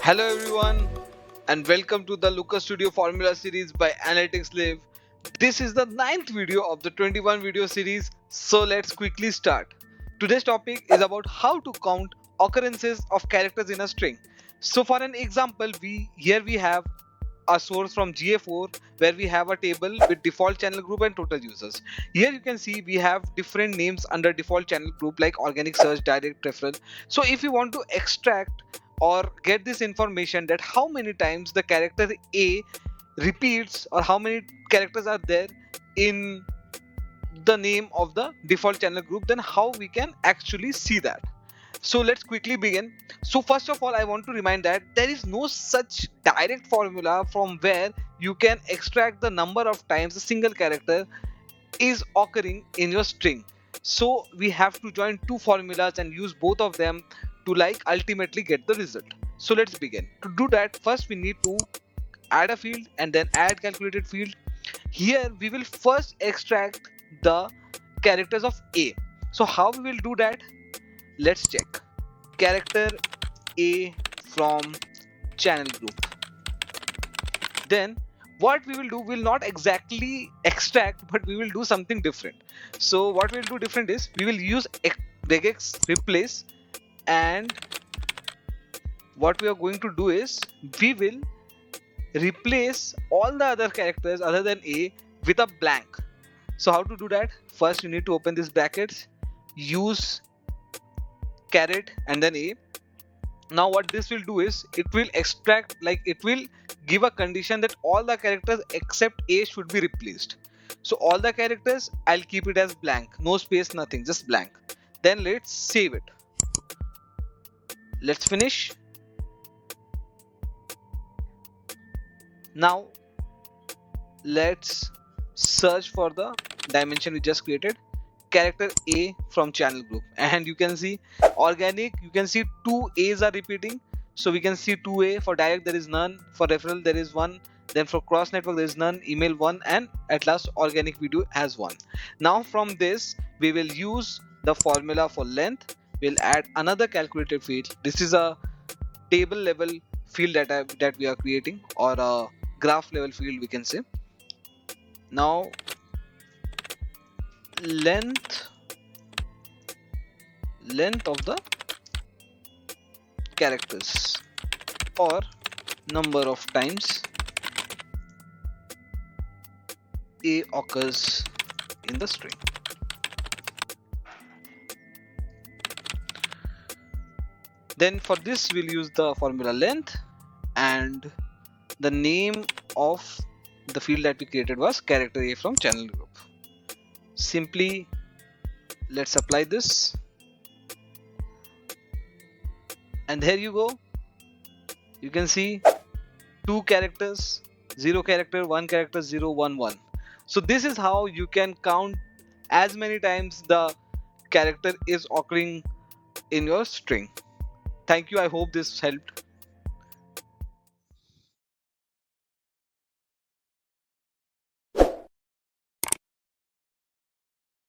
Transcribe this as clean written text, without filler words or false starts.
Hello everyone and welcome to the Lucas Studio Formula series by Analytics Live. This is the 9th video of the 21 video series, so let's quickly start. Today's topic is about how to count occurrences of characters in a string. So for an example, we have a source from GA4 where we have a table with default channel group and total users. Here you can see we have different names under default channel group like organic search, direct referral. So if you want to extract or get this information that how many times the character A repeats or how many characters are there in the name of the default channel group, then how we can actually see that. So let's quickly begin. So first of all, I want to remind that there is no such direct formula from where you can extract the number of times a single character is occurring in your string. So we have to join two formulas and use both of them to ultimately get the result. So let's begin. To do that, first we need to add a field and then add calculated field. Here we will first extract the characters of A. So how we will do that? Let's check. Character A from channel group. Then what we will do will not exactly extract, but we will do something different. So what we'll do different is we will use regex replace, and what we are going to do is we will replace all the other characters other than A with a blank. So how to do that? First you need to open this brackets, use caret and then A. Now what this will do is it will extract, it will give a condition that all the characters except A should be replaced. So all the characters I'll keep it as blank, no space, nothing, just blank. Then let's save it. Let's finish. Now let's search for the dimension we just created, character A from channel group, and you can see organic, you can see two A's are repeating. So we can see 2A. For direct there is none, for referral there is 1, then for cross network there is none, email 1, and at last organic video has 1. Now from this we will use the formula for length. We'll add another calculated field. This is a table level field that we are creating, or a graph level field we can say. Now length of the characters, or number of times A occurs in the string. Then for this we'll use the formula length, and the name of the field that we created was character A from channel group. Simply let's apply this, and there you go. You can see 2 characters, 0 character, 1 character, 0, 1, 1. So this is how you can count as many times the character is occurring in your string. Thank you. I hope this helped.